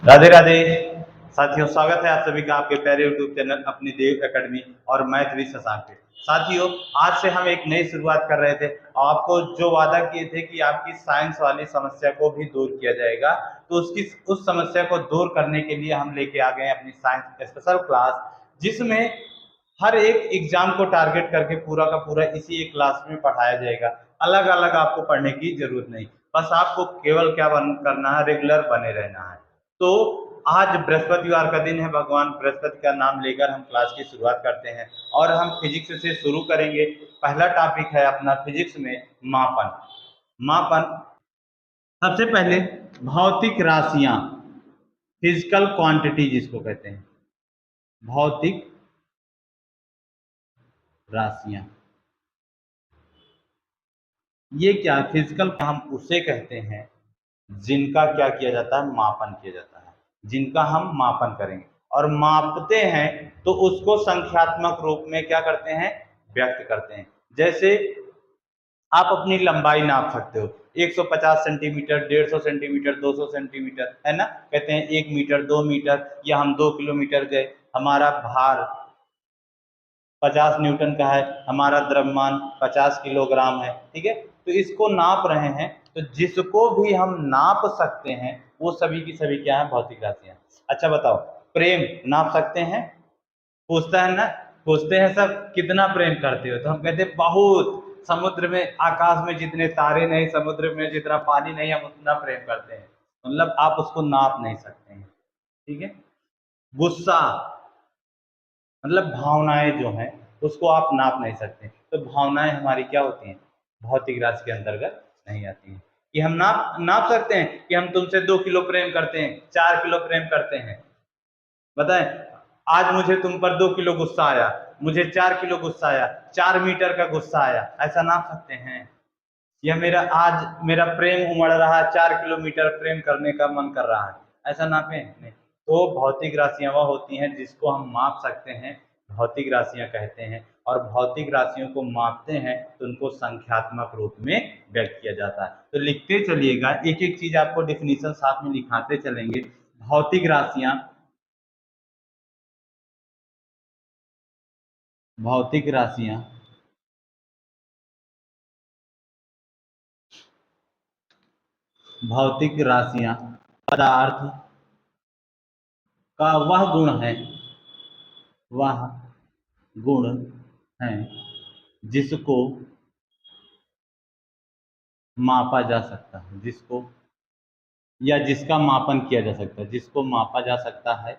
राधे राधे। साथियों, स्वागत है आप सभी का आपके प्यारे यूट्यूब चैनल अपनी देव एकेडमी और मैथ विद शशांक पे। साथियों, आज से हम एक नई शुरुआत कर रहे थे। आपको जो वादा किए थे कि आपकी साइंस वाली समस्या को भी दूर किया जाएगा, तो उस समस्या को दूर करने के लिए हम लेके आ गए अपनी साइंस स्पेशल क्लास, जिसमें हर एक एग्जाम को टारगेट करके पूरा का पूरा इसी एक क्लास में पढ़ाया जाएगा। अलग अलग आपको पढ़ने की जरूरत नहीं, बस आपको केवल क्या करना है, रेगुलर बने रहना है। तो आज बृहस्पतिवार का दिन है, भगवान बृहस्पति का नाम लेकर हम क्लास की शुरुआत करते हैं और हम फिजिक्स से शुरू करेंगे। पहला टॉपिक है अपना फिजिक्स में मापन। मापन सबसे पहले भौतिक राशियां, फिजिकल क्वांटिटी जिसको कहते हैं, भौतिक राशियां। ये क्या फिजिकल, हम उसे कहते हैं जिनका क्या किया जाता है, मापन किया जाता है, जिनका हम मापन करेंगे और मापते हैं तो उसको संख्यात्मक रूप में क्या करते हैं, व्यक्त करते हैं। जैसे आप अपनी लंबाई नाप सकते हो, 150 सेंटीमीटर, 150 सेंटीमीटर, 200 सेंटीमीटर, है ना। कहते हैं 1 मीटर, 2 मीटर, या हम 2 किलोमीटर गए। हमारा भार 50 न्यूटन का है, हमारा द्रव्यमान 50 किलोग्राम है, ठीक है। तो इसको नाप रहे हैं, तो जिसको भी हम नाप सकते हैं वो सभी की सभी क्या है, भौतिक राशियां। अच्छा बताओ, प्रेम नाप सकते हैं? पूछता है ना, पूछते हैं सब कितना प्रेम करते हो, तो हम कहते हैं बहुत। समुद्र में, आकाश में जितने तारे नहीं, समुद्र में जितना पानी नहीं, हम उतना प्रेम करते हैं। मतलब आप उसको नाप नहीं सकते हैं, ठीक है। गुस्सा मतलब भावनाएं जो हैं उसको आप नाप नहीं सकते, तो भावनाएं हमारी क्या होती हैं, भौतिक राशि के अंतर्गत नहीं आती हैं। कि हम नाप नाप सकते हैं कि हम तुमसे 2 किलो प्रेम करते हैं, 4 किलो प्रेम करते हैं। बताएं, आज मुझे तुम पर 2 किलो गुस्सा आया, मुझे 4 किलो गुस्सा आया, 4 मीटर का गुस्सा आया, ऐसा नाप सकते हैं? या मेरा आज मेरा प्रेम उमड़ रहा है, 4 किलोमीटर प्रेम करने का मन कर रहा है, ऐसा नापे नहीं। तो भौतिक राशियां वह होती हैं जिसको हम माप सकते हैं, भौतिक राशियां कहते हैं। और भौतिक राशियों को मापते हैं तो उनको संख्यात्मक रूप में व्यक्त किया जाता है। तो लिखते चलिएगा, एक एक चीज आपको डिफिनीशन साथ में लिखाते चलेंगे। भौतिक राशियां, भौतिक राशियां भौतिक राशियां पदार्थ का वह गुण है, वह गुण है जिसको मापा जा सकता है, जिसको या जिसका मापन किया जा सकता है, जिसको मापा जा सकता है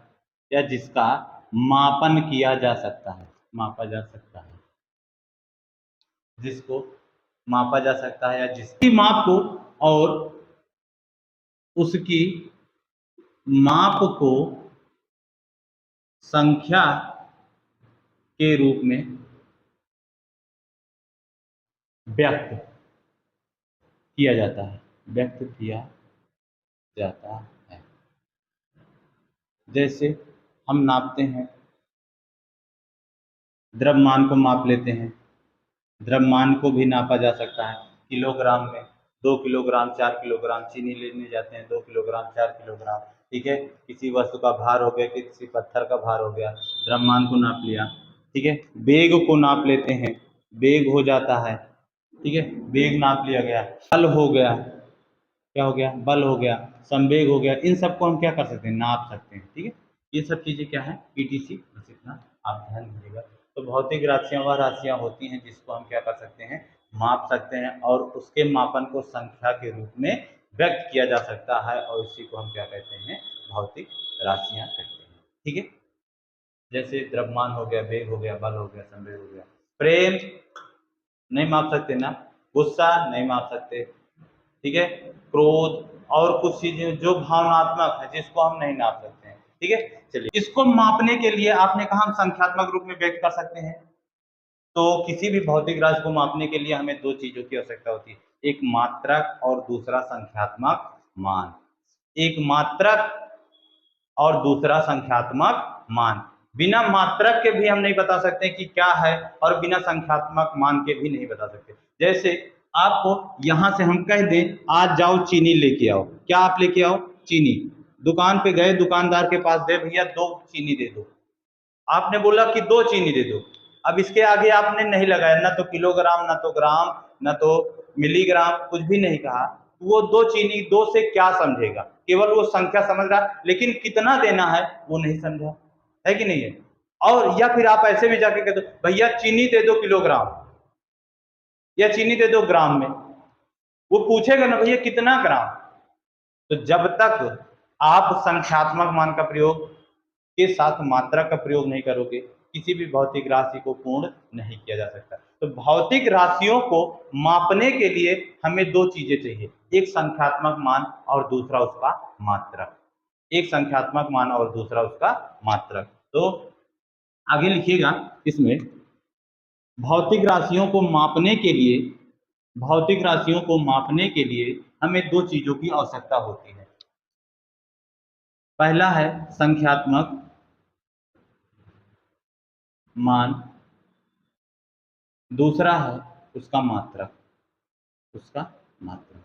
या जिसका मापन किया जा सकता है, मापा जा सकता है, जिसको मापा जा सकता है या जिसकी माप को और उसकी माप को संख्या के रूप में व्यक्त किया जाता है, व्यक्त किया जाता है। जैसे हम नापते हैं, द्रव्यमान को माप लेते हैं, द्रव्यमान को भी नापा जा सकता है किलोग्राम में। 2 किलोग्राम, 4 किलोग्राम चीनी लेने जाते हैं, 2 किलोग्राम, 4 किलोग्राम, ठीक है। किसी वस्तु का भार हो गया, किसी पत्थर का भार हो गया, द्रव्यमान को नाप लिया, ठीक है। वेग को नाप लेते हैं, वेग हो जाता है, ठीक है, वेग नाप लिया गया। बल हो गया, क्या हो गया, बल हो गया, संवेग हो गया, इन सबको हम क्या कर सकते हैं, नाप सकते हैं, ठीक है। ये सब चीजें क्या है, पीटीसी, बस इतना आप ध्यान दीजिएगा। तो भौतिक राशियां वह राशियां होती हैं जिसको हम क्या कर सकते हैं, माप सकते हैं, और उसके मापन को संख्या के रूप में व्यक्त किया जा सकता है, और इसी को हम क्या कहते हैं, भौतिक राशियां कहते हैं, ठीक है। जैसे द्रव्यमान हो गया, वेग हो गया, बल हो गया, संवेग हो गया। प्रेम नहीं माप सकते ना, गुस्सा नहीं माप सकते, ठीक है। क्रोध और कुछ चीजें जो भावनात्मक है जिसको हम नहीं नाप सकते हैं, ठीक है। चलिए, इसको मापने के लिए आपने कहा हम संख्यात्मक रूप में व्यक्त कर सकते हैं। तो किसी भी भौतिक राशि को मापने के लिए हमें दो चीजों की आवश्यकता होती है, एक मात्रक और दूसरा संख्यात्मक मान। एक मात्रक और दूसरा संख्यात्मक मान। बिना मात्रक के भी हम नहीं बता सकते कि क्या है, और बिना संख्यात्मक मान के भी नहीं बता सकते। जैसे आपको यहां से हम कह दें आज जाओ चीनी लेके आओ, क्या आप लेके आओ, चीनी, दुकान पे गए, दुकानदार के पास गए, भैया 2 चीनी दे दो। आपने बोला कि 2 चीनी दे दो। अब इसके आगे आपने नहीं लगाया, ना तो किलोग्राम, ना तो ग्राम, ना तो मिलीग्राम, कुछ भी नहीं कहा। वो 2 चीनी 2 से क्या समझेगा? केवल वो संख्या समझ रहा, लेकिन कितना देना है वो नहीं समझा, है कि नहीं है? और या फिर आप ऐसे भी जाके कह दो, भैया चीनी दे दो किलोग्राम या चीनी दे दो ग्राम में, वो पूछेगा ना भैया कितना ग्राम। तो जब तक आप संख्यात्मक मान का प्रयोग के साथ मात्रा का प्रयोग नहीं करोगे, किसी भी भौतिक राशि को पूर्ण नहीं किया जा सकता। तो भौतिक राशियों को मापने के लिए हमें 2 चीजें चाहिए, एक संख्यात्मक मान और दूसरा उसका मात्रक। एक संख्यात्मक मान और दूसरा उसका मात्रक। तो आगे लिखिएगा इसमें, भौतिक राशियों को मापने के लिए, भौतिक राशियों को मापने के लिए हमें 2 चीजों की आवश्यकता होती है। पहला है संख्यात्मक मान, दूसरा है उसका मात्रक, उसका मात्रक।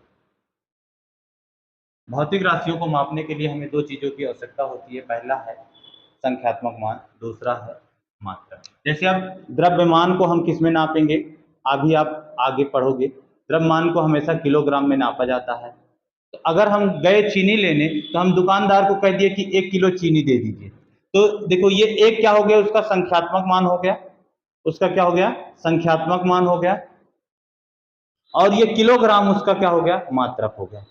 भौतिक राशियों को मापने के लिए हमें 2 चीजों की आवश्यकता होती है, पहला है संख्यात्मक मान, दूसरा है मात्रक। जैसे अब द्रव्यमान को हम किस में नापेंगे, अभी आप आगे पढ़ोगे, द्रव्यमान को हमेशा किलोग्राम में नापा जाता है। तो अगर हम गए चीनी लेने, तो हम दुकानदार को कह दिए कि 1 किलो चीनी दे दीजिए, तो देखो ये एक क्या हो गया, उसका संख्यात्मक मान हो गया, उसका क्या हो गया, संख्यात्मक मान हो गया, और ये किलोग्राम उसका क्या हो गया, मात्रक हो गया।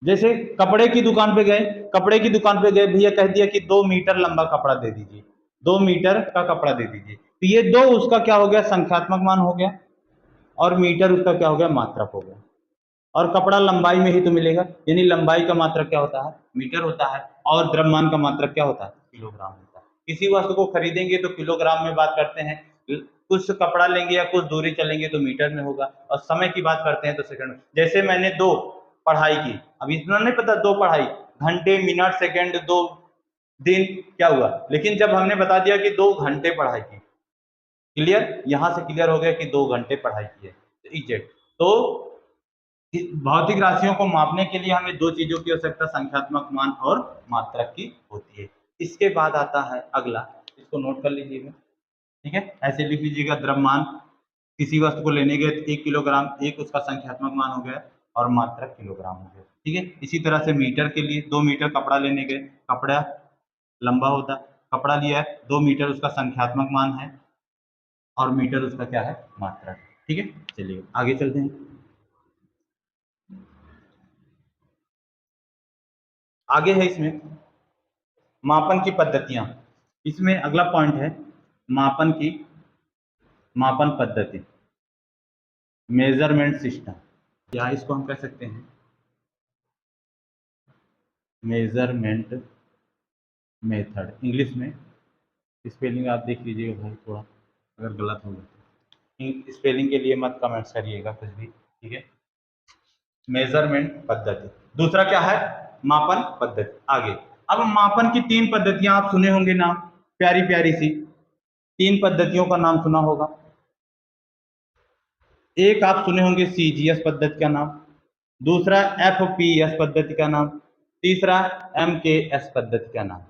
जैसे कपड़े की दुकान पे गए, कपड़े की दुकान पे गए, भैया कह दिया कि 2 मीटर लंबा कपड़ा दे दीजिए, 2 मीटर का कपड़ा दे दीजिए, तो ये 2 उसका क्या हो गया, संख्यात्मक मान हो गया, और मीटर उसका क्या हो गया, मात्रक हो गया। और कपड़ा लंबाई में ही तो मिलेगा, यानी लंबाई का मात्रक क्या होता है, मीटर होता है, और द्रव्यमान का मात्रक क्या होता है, किलोग्राम होता है। किसी वस्तु को खरीदेंगे तो किलोग्राम में बात करते हैं, कुछ कपड़ा लेंगे या कुछ दूरी चलेंगे तो मीटर में होगा, और समय की बात करते हैं तो सेकंड में। जैसे मैंने 2 पढ़ाई की, अब इतना नहीं पता 2 पढ़ाई, घंटे, मिनट, सेकंड, 2 दिन क्या हुआ, लेकिन जब हमने बता दिया कि 2 घंटे पढ़ाई की, क्लियर, यहां से क्लियर हो गया कि 2 घंटे पढ़ाई की है, एग्जैक्ट। तो भौतिक राशियों को मापने के लिए हमें 2 चीजों की आवश्यकता संख्यात्मक मान और मात्रक की होती है। इसके बाद आता है अगला, इसको नोट कर लीजिएगा, ठीक है, ऐसे लिख लीजिएगा, द्रव्यमान, किसी वस्तु को लेने गए 1 किलोग्राम, एक उसका संख्यात्मक मान हो गया और मात्रक किलोग्राम हो गया, ठीक है। इसी तरह से मीटर के लिए 2 मीटर कपड़ा लेने गए, कपड़ा लंबा होता, कपड़ा लिया है 2 मीटर, उसका संख्यात्मक मान है और मीटर उसका क्या है, मात्रक, ठीक है। चलिए आगे चलते हैं। आगे है इसमें मापन की पद्धतियां, इसमें अगला पॉइंट है मापन की, मापन पद्धति, मेजरमेंट सिस्टम, या इसको हम कह सकते हैं मेजरमेंट मेथड। इंग्लिश में स्पेलिंग आप देख लीजिएगा भाई, थोड़ा अगर गलत हो तो स्पेलिंग के लिए मत कमेंट्स करिएगा कुछ भी, ठीक है। मेजरमेंट पद्धति, दूसरा क्या है, मापन पद्धति। आगे अब मापन की 3 पद्धतियां आप सुने होंगे नाम, प्यारी प्यारी सी 3 पद्धतियों का नाम सुना होगा। एक आप सुने होंगे सीजीएस पद्धति का नाम, दूसरा एफपीएस पद्धति का नाम, तीसरा एमकेएस पद्धति का नाम।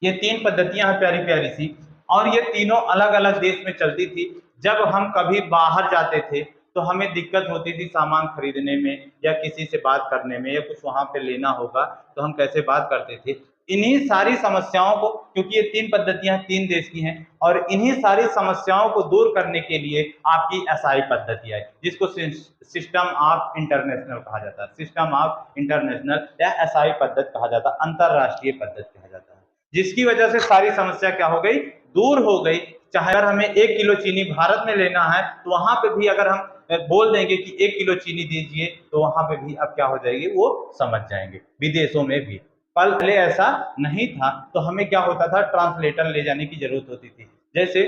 ये 3 पद्धतियां हैं प्यारी प्यारी सी, और ये तीनों अलग अलग देश में चलती थी। जब हम कभी बाहर जाते थे तो हमें दिक्कत होती थी सामान खरीदने में, या किसी से बात करने में, या कुछ वहां पे लेना होगा तो हम कैसे बात करते थे। इन्हीं सारी समस्याओं को, क्योंकि ये 3 पद्धतियां 3 देश की हैं, और इन्हीं सारी समस्याओं को दूर करने के लिए आपकी एसआई पद्धति आई, जिसको सिस्टम ऑफ इंटरनेशनल कहा जाता है, सिस्टम ऑफ इंटरनेशनल या एसआई पद्धति कहा जाता है, अंतरराष्ट्रीय पद्धति कहा जाता है, जिसकी वजह से सारी समस्या क्या हो गई, दूर हो गई। चाहे अगर हमें 1 किलो चीनी भारत में लेना है तो वहां पे भी अगर हम बोल देंगे कि 1 किलो चीनी दीजिए, तो वहां पे भी अब क्या हो जाएगी, वो समझ जाएंगे, विदेशों में भी। पहले ऐसा नहीं था, तो हमें क्या होता था, ट्रांसलेटर ले जाने की जरूरत होती थी। जैसे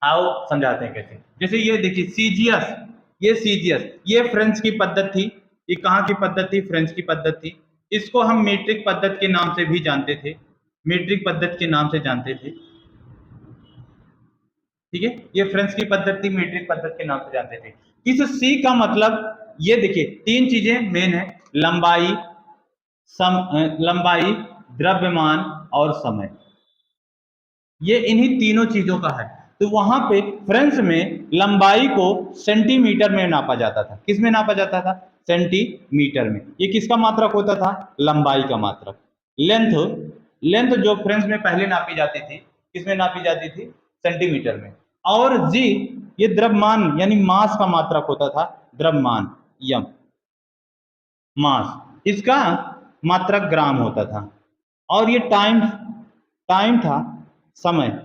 आओ समझाते हैं कैसे, जैसे ये देखिए सीजीएस, ये सीजीएस ये फ्रेंच की पद्धति थी, ये कहाँ की पद्धति थी, फ्रेंच की पद्धति थी। इसको हम मीट्रिक पद्धति के नाम से भी जानते थे, मीट्रिक पद्धति के नाम से जानते थे, ठीक है। ये फ्रेंच की पद्धति मीट्रिक पद्धति के नाम से जानते थे। इस सी का मतलब ये देखिए तीन चीजें मेन है, लंबाई, लंबाई, द्रव्यमान और समय। ये इन्हीं तीनों चीजों का है। तो वहां पे फ्रेंच में लंबाई को सेंटीमीटर में नापा जाता था। किस में नापा जाता था? सेंटीमीटर में। ये किसका मात्रक होता था? लंबाई का मात्रक। लेंथ, लेंथ जो फ्रेंच में पहले नापी जाती थी, किस में नापी जाती थी? सेंटीमीटर में। और जी, ये द्रव्यमान यानी मास का मात्रक होता था, द्रव्यमान, यम, मास, इसका मात्रक ग्राम होता था। और ये टाइम, टाइम था, समय,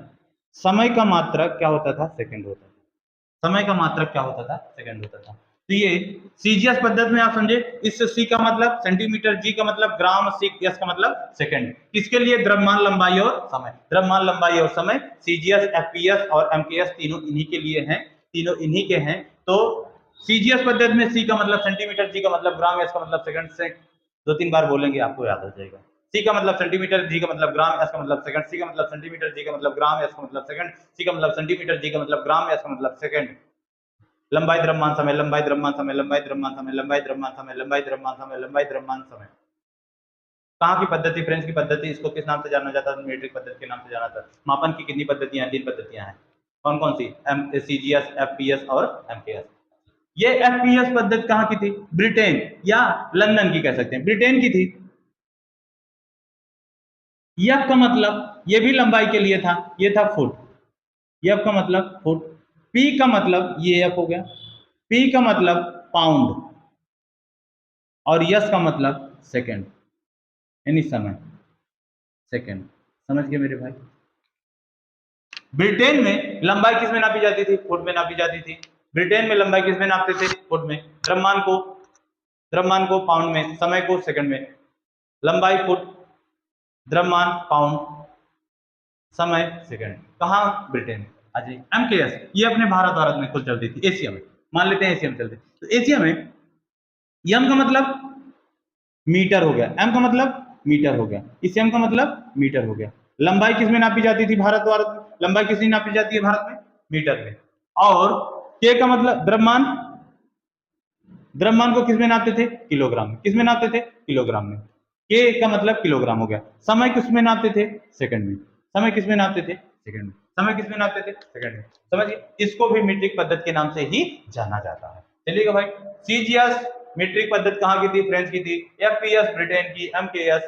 समय का मात्रक क्या होता था? सेकंड होता था। समय का मात्रक क्या होता था? सेकंड होता था। तो ये सीजीएस पद्धति में आप समझे, इस सी का मतलब सेंटीमीटर, जी का मतलब ग्राम, सी एस का मतलब सेकंड। किसके लिए? द्रव्यमान, लंबाई और समय। द्रव्यमान, लंबाई और समय, सीजीएस, एफपीएस और एमकेएस तीनों इन्हीं के लिए हैं, तीनों इन्हीं के हैं। तो सीजीएस पद्धति में सी का मतलब सेंटीमीटर, जी का मतलब ग्राम, एस का मतलब सेकंड से दो तीन बार बोलेंगे आपको याद हो जाएगा। सी का मतलब सेंटीमीटर, जी का मतलब ग्राम, एस का मतलब सेकंड। सी का मतलब सेंटीमीटर, जी का मतलब ग्राम, एस का मतलब सेकंड। सी का मतलब सेंटीमीटर, जी का मतलब ग्राम, एस का मतलब सेकंड। लंबाई, द्रव्यमान, समय, लंबाई, द्रव्यमान, समय, लंबाई, द्रव्यमान, समय, लंबाई, द्रव्यमान, समय, लंबाई, द्रव्यमान, समय, लंबाई, द्रव्यमान, समय। कहाँ की पद्धति? फ्रेंच की पद्धति। इसको किस नाम से जाना जाता है? मीट्रिक पद्धति के नाम से जाना जाता है। मापन की कितनी पद्धतियां हैं? 3 पद्धतियां हैं। कौन कौन सी? सीजीएस, एफपीएस और एमकेएस। ये एफपीएस पद्धति कहाँ की थी? ब्रिटेन या लंदन की कह सकते हैं, ब्रिटेन की थी। एफ का मतलब ये भी लंबाई के लिए था, ये था फुट, एफ का मतलब फुट। पी का मतलब ये एफ हो गया, पी का मतलब पाउंड, और यस का मतलब सेकंड, यानी समय, सेकंड। समझ गए मेरे भाई? ब्रिटेन में लंबाई किस में नापी जाती थी? फुट में नापी जाती थी। ब्रिटेन में लंबाई किस में नापते थे? फुट में। द्रव्यमान को, द्रव्यमान को पाउंड में, समय को सेकंड में। लंबाई फुट, द्रव्यमान पाउंड, समय सेकंड। कहाँ? ब्रिटेन। अजय, एमकेएस ये अपने भारत में खुद चलती थी, एशिया में, मान लेते हैं एशिया में चलती। तो एशिया में एम का मतलब मीटर हो गया, एम का मतलब मीटर हो गया, इस एम का मतलब मीटर हो गया। लंबाई किस में नापी जाती थी? भारत में। लंबाई किस में नापी जाती है भारत में? मीटर में। और के का मतलब द्रव्यमान, द्रव्यमान को किस में नापते थे? किलोग्राम में। किस में नापते थे? किलोग्राम में। के का मतलब किलोग्राम हो गया। समय किस में नापते थे? सेकंड में। समय किस में नापते थे? सेकंड में। समय किस में नापते थे? सेकंड में। समझिए, इसको भी मीट्रिक पद्धति के नाम से ही जाना जाता है। चलिएगा भाई, सीजीएस मीट्रिक पद्धति कहाँ की थी? फ्रेंच की थी। एफपीएस ब्रिटेन की, एमकेएस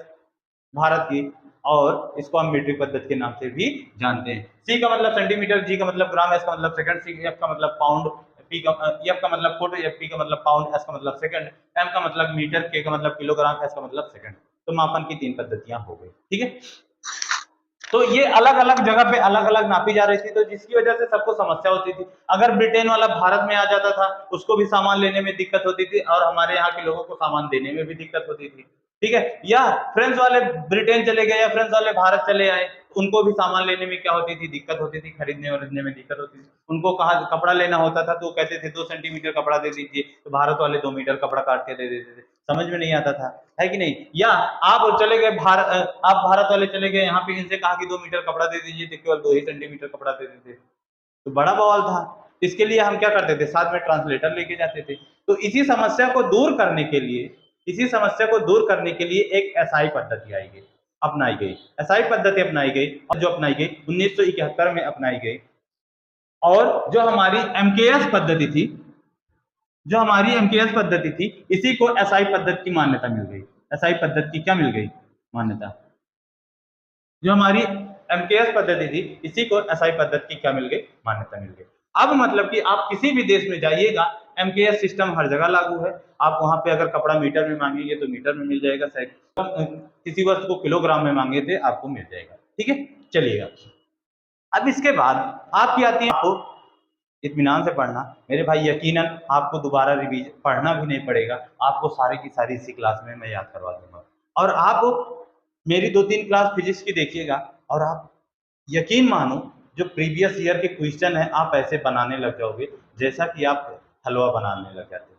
भारत की, और इसको हम मीट्रिक पद्धति के नाम से भी जानते हैं। सी का मतलब सेंटीमीटर, जी का मतलब ग्राम, एस का मतलब सेकंड, सी एफ का मतलब पाउंड, पी का एफ का मतलब फुट, एफ पी का मतलब पाउंड, एस का मतलब सेकंड, एम का मतलब मीटर, के का मतलब किलोग्राम, एस का मतलब सेकंड। तो मापन की 3 पद्धतियां हो गई, ठीक है। तो ये अलग अलग जगह पे अलग अलग नापी जा रही थी, तो जिसकी वजह से सबको समस्या होती थी। अगर ब्रिटेन वाला भारत में आ जाता था, उसको भी सामान लेने में दिक्कत होती थी, और हमारे यहाँ के लोगों को सामान देने में भी दिक्कत होती थी, ठीक है। या फ्रेंच वाले ब्रिटेन चले गए, या फ्रेंच वाले भारत चले आए, उनको भी सामान लेने में क्या होती थी? दिक्कत होती थी, खरीदने वरीदने में दिक्कत होती थी। उनको कहा कपड़ा लेना होता था, तो कहते थे 2 सेंटीमीटर कपड़ा दे दीजिए, तो भारत वाले 2 मीटर कपड़ा काट के दे देते थे। समझ में नहीं आता था, है कि नहीं? या आप चले गए भारत, आप भारत वाले चले गए यहाँ पे, इनसे कहा कि 2 मीटर कपड़ा दे दीजिए, तो केवल 2 ही सेंटीमीटर कपड़ा दे देते, तो बड़ा बवाल था। इसके लिए हम क्या करते थे? साथ में ट्रांसलेटर लेके जाते थे। तो इसी समस्या को दूर करने के लिए, इसी समस्या को दूर करने के लिए एक एसआई पद्धति आई गई, अपनाई गई। एसआई पद्धति अपनाई गई, और जो अपनाई गई 1971 में अपनाई गई। और जो हमारी एमकेएस पद्धति थी, जो हमारी एमकेएस पद्धति थी, इसी को एसआई पद्धति की मान्यता मिल गई। एसआई पद्धति की क्या मिल गई? मान्यता। जो हमारी एमकेएस पद्धति थी, इसी को एसआई पद्धति की क्या मिल गई? मान्यता मिल गई। अब मतलब कि आप किसी भी देश में जाइएगा, एमकेएस सिस्टम हर जगह लागू है। आप वहां पे अगर कपड़ा मीटर में मांगेंगे तो मीटर में मिल जाएगा, किसी वस्तु को किलोग्राम में मांगे थे आपको मिल जाएगा, ठीक है। चलिएगा, अब इसके बाद आपकी आती है, आपको इत्मीनान से पढ़ना मेरे भाई, यकीनन आपको दोबारा रिवीजन पढ़ना भी नहीं पड़ेगा, आपको सारी की सारी इसी क्लास में मैं याद करवा दूंगा। और आप मेरी 2-3 क्लास फिजिक्स की देखिएगा, और आप यकीन मानो, जो प्रीवियस ईयर के क्वेश्चन है आप ऐसे बनाने लग जाओगे जैसा कि आप हलवा बनाने लग जाते हो।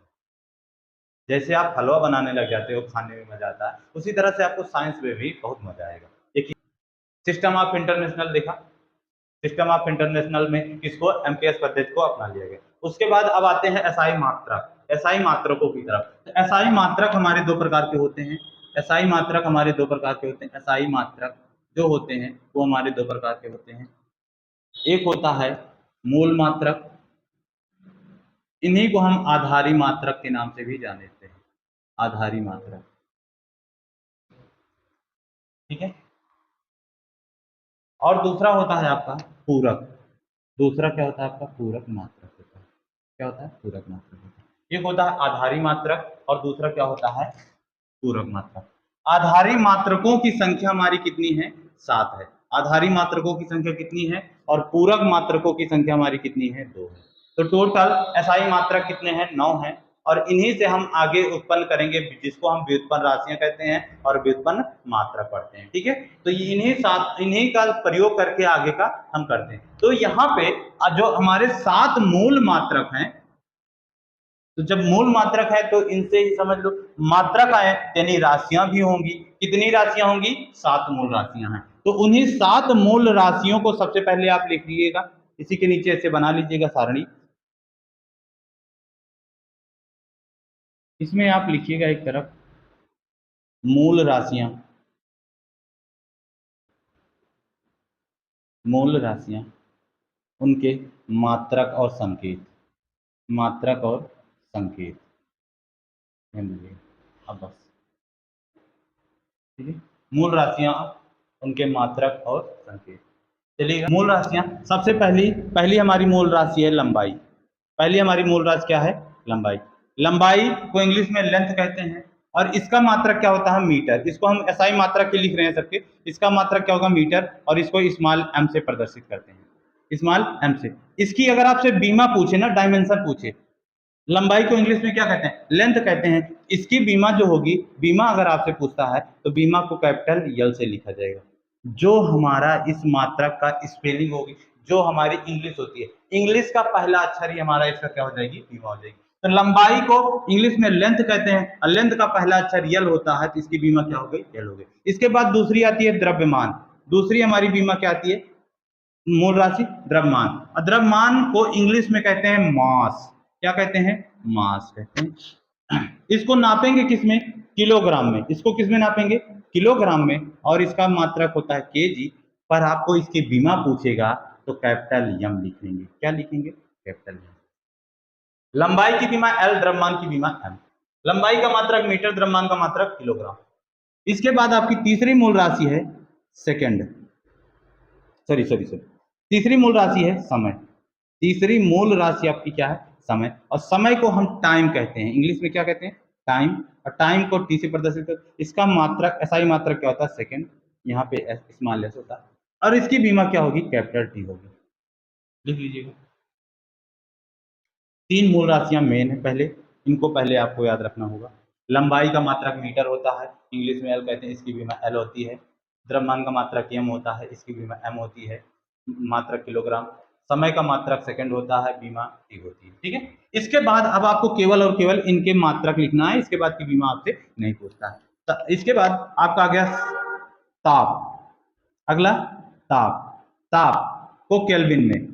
जैसे आप हलवा बनाने लग जाते हो, खाने में मजा आता है, उसी तरह से आपको साइंस में भी बहुत मजा आएगा। एक सिस्टम ऑफ इंटरनेशनल देखा, सिस्टम ऑफ इंटरनेशनल में किसको? एमकेएस पद्धति को अपना लिया गया। उसके बाद अब आते हैं एसआई मात्रक। एसआई मात्रकों की तरफ। तो एसआई मात्रक हमारे दो प्रकार के होते हैं। एसआई मात्रक हमारे दो प्रकार के होते हैं। एसआई मात्रक जो होते हैं वो हमारे दो प्रकार के होते हैं। एक होता है मूल मात्रक, इन्हीं को हम आधारी मात्रक के नाम से भी जानते हैं, आधारी मात्रक। ठीक है। और दूसरा होता है आपका पूरक। दूसरा क्या होता है आपका? पूरक मात्रक होता है। क्या होता है? पूरक मात्रक होता है। एक होता है आधारी मात्रक और दूसरा क्या होता है? पूरक मात्रक। आधारी मात्रकों की संख्या हमारी कितनी है? 7 है। आधारी मात्रकों की संख्या कितनी है? और पूरक मात्रकों की संख्या हमारी कितनी है? 2 है। तो टोटल एसआई मात्रक कितने हैं? 9 है। और इन्हीं से हम आगे उत्पन्न करेंगे जिसको हम व्युत्पन्न राशियां कहते हैं और व्युत्पन्न मात्रक पढ़ते हैं। ठीक है। तो इन्हीं का प्रयोग करके आगे का हम करते हैं। तो यहाँ पे जो हमारे 7 मूल मात्रक हैं, तो जब मूल मात्रक है तो इनसे ही समझ लो मात्रक आए यानी राशियां भी होंगी। कितनी राशियां होंगी? 7 मूल राशियां हैं। तो उन्हीं 7 मूल राशियों को सबसे पहले आप लिख लीजिएगा, इसी के नीचे ऐसे बना लीजिएगा सारणी। इसमें आप लिखिएगा एक तरफ मूल राशियां, मूल राशियां, उनके मात्रक और संकेत, मात्रक और संकेत। अब बस ठीक है। मूल राशियां, उनके मात्रक और संकेत। चलिए मूल राशियां, सबसे पहली पहली हमारी मूल राशि है लंबाई। पहली हमारी मूल राशि क्या है? लंबाई। लंबाई को इंग्लिश में लेंथ कहते हैं और इसका मात्रक क्या होता है? मीटर। इसको हम एसआई मात्रक के लिख रहे हैं सबके, इसका मात्रक क्या होगा? मीटर। और इसको स्मॉल एम से प्रदर्शित करते हैं, स्मॉल एम से। इसकी अगर आपसे बीमा पूछे ना, डायमेंशन पूछे, लंबाई को इंग्लिश में क्या कहते हैं? लेंथ कहते हैं। इसकी बीमा जो होगी, बीमा अगर आपसे पूछता है तो बीमा को कैपिटल यल से लिखा जाएगा। जो हमारा इस मात्रक का स्पेलिंग होगी, जो हमारी इंग्लिश होती है, इंग्लिश का पहला अक्षर ही हमारा इसका क्या हो जाएगी? बीमा हो जाएगी। तो लंबाई को इंग्लिश में लेंथ कहते हैं और लेंथ का पहला अक्षर यल होता है, तो इसकी बीमा क्या हो गई? यल हो गई। इसके बाद दूसरी आती है द्रव्यमान। दूसरी हमारी बीमा क्या आती है? मूल राशि द्रव्यमान। और द्रव्यमान को इंग्लिश में कहते हैं मास। क्या कहते हैं? मास कहते हैं। इसको नापेंगे किसमें? किलोग्राम में। इसको किसमें नापेंगे? किलोग्राम में। और इसका मात्रक होता है केजी। पर आपको इसकी बीमा पूछेगा तो कैपिटल यम लिख लेंगे। क्या लिखेंगे? Capital M. लंबाई की बीमा एल, द्रव्यमान की बीमा एम। लंबाई का मात्रक मीटर, द्रव्यमान का मात्रक किलोग्राम। इसके बाद आपकी तीसरी मूल राशि है सेकंड, सॉरी, तीसरी मूल राशि है समय। तीसरी मूल राशि आपकी क्या है? समय। और समय को हम टाइम कहते हैं, इंग्लिश में क्या कहते हैं? टाइम। और टाइम को टी से प्रदर्शित करते। इसका मात्रक एसआई मात्रक क्या होता है? सेकंड। यहाँ पे स्मॉल एस होता है। और इसकी बीमा क्या होगी? कैपिटल टी होगी। लिख लीजिएगा। 3 मूल राशियां मेन है, पहले इनको पहले आपको याद रखना होगा। लंबाई का मात्रक मीटर होता है, इंग्लिश में एल कहते हैं, इसकी बीमा एल होती है। द्रव्यमान का मात्रक एम होता है, इसकी बीमा एम होती है, मात्रक किलोग्राम। समय का मात्रक सेकंड होता है, बीमा टी होती है। ठीक है। इसके बाद अब आपको केवल और केवल इनके मात्रक लिखना है, इसके बाद की बीमा आपसे नहीं पूछता है। तो इसके बाद आपका आ गया ताप। अगला ताप। ताप को केल्विन में,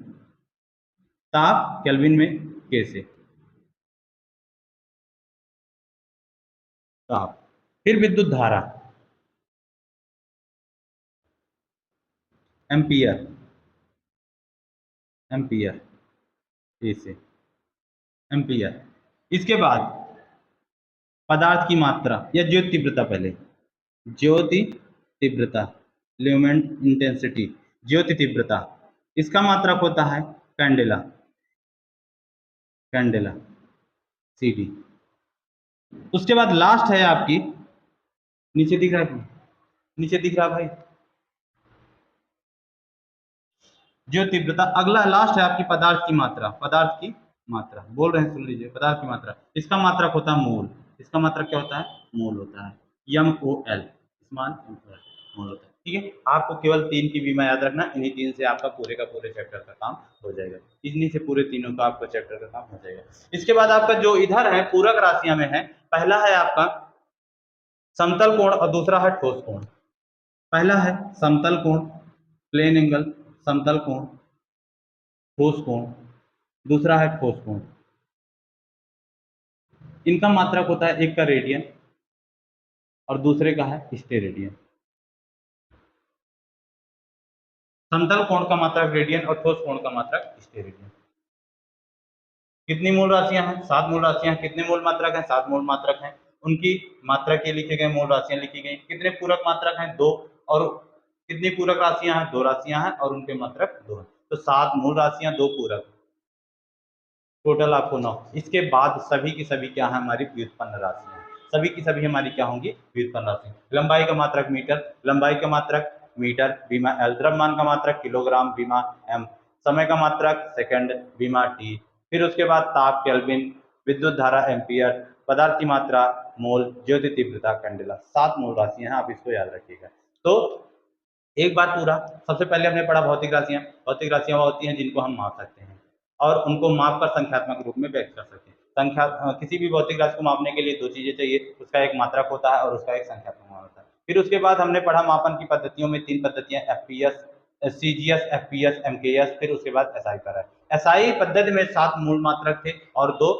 ताप केल्विन में कैसे? ताप। फिर विद्युत धारा एम्पियर, एम्पियर ऐसे, एम्पियर। इसके बाद पदार्थ की मात्रा या ज्योति तीव्रता, पहले ज्योति तीव्रता, ल्यूमेन इंटेंसिटी, ज्योति तीव्रता, इसका मात्रक होता है कैंडेला, कैंडेला सीडी। उसके बाद लास्ट है आपकी, नीचे दिख रहा है, नीचे दिख रहा भाई, जो तीव्रता। अगला लास्ट है आपकी पदार्थ की मात्रा, पदार्थ की मात्रा बोल रहे हैं, सुन लीजिए। पदार्थ की मात्रा, इसका मात्रक होता है मोल। इसका मात्रक क्या होता है? मोल होता है, एम ओ एल, स्मॉल मोल होता है। ठीक है। आपको केवल 3 की बीमा याद रखना, इन्हीं 3 से आपका पूरे का पूरे चैप्टर का काम हो जाएगा। इन्हीं से पूरे तीनों का आपका चैप्टर का काम हो जाएगा। इसके बाद आपका जो इधर है पूरक राशियां में है, पहला है आपका समतल कोण और दूसरा है ठोस कोण। पहला है समतल कोण, प्लेन एंगल, समतल कोण, ठोस कोण। दूसरा है ठोस कोण। इनका मात्रक होता है, एक का रेडियन और दूसरे का है स्टेरेडियन। समतल कोण का मात्रक रेडियन और ठोस कोण का मात्रक स्टेरेडियन। कितनी मूल राशियां हैं? 7 मूल राशियां हैं। कितने मूल मात्रक हैं? 7 मूल मात्रक हैं। उनकी मात्रक के लिखे गए मूल राशियां लिखी गई। कितने पूरक मात्रक हैं? 2। और कितनी पूरक राशियां हैं? 2 राशियां हैं और उनके मात्रक 2 हैं। तो 7 मूल राशियां, 2 पूरक, टोटल आपको 9। इसके बाद सभी की सभी क्या है? हमारी व्युत्पन्न राशियां। सभी की सभी हमारी क्या होंगी? व्युत्पन्न राशि। लंबाई का मात्रक मीटर, लंबाई का मात्रक मीटर, बीमा एल। द्रव्यमान का मात्रक किलोग्राम, बीमा एम। समय का मात्रक सेकंड, बीमा टी। फिर उसके बाद ताप केल्विन, विद्युत धारा एम्पियर, पदार्थ की मात्रा मोल, ज्योति तीव्रता कैंडेला। 7 मूल राशियां हैं, आप इसको याद रखिएगा। तो एक बार पूरा, सबसे पहले हमने पढ़ा भौतिक राशियां। भौतिक राशियां वो होती हैं जिनको हम माप सकते हैं और उनको माप कर संख्यात्मक रूप में व्यक्त कर सकते हैं। किसी भी भौतिक राशि को मापने के लिए 2 चीजें चाहिए, उसका एक मात्रक होता है और उसका एक संख्यात्मक मान होता है। फिर उसके बाद हमने पढ़ा मापन की पद्धतियों में 3 पद्धतियां, एफपीएस, सीजीएस, एफपीएस, एमकेएस। फिर उसके बाद एसआई पर है। एसआई पद्धति में 7 मूल मात्रक थे और 2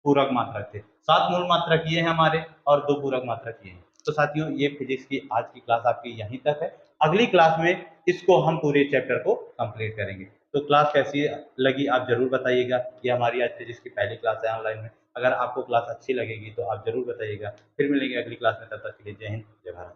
पूरक मात्रक थे। 7 मूल मात्रक ये हैं हमारे और 2 पूरक मात्रक ये हैं। तो साथियों, ये फिजिक्स की आज की क्लास आपकी यहीं तक है। अगली क्लास में इसको हम पूरे चैप्टर को कंप्लीट करेंगे। तो क्लास कैसी लगी आप जरूर बताइएगा। ये हमारी आज फिजिक्स की पहली क्लास है ऑनलाइन में। अगर आपको क्लास अच्छी लगेगी तो आप जरूर बताइएगा। फिर मिलेंगे अगली क्लास में, तब तक के लिए जय हिंद, जय भारत।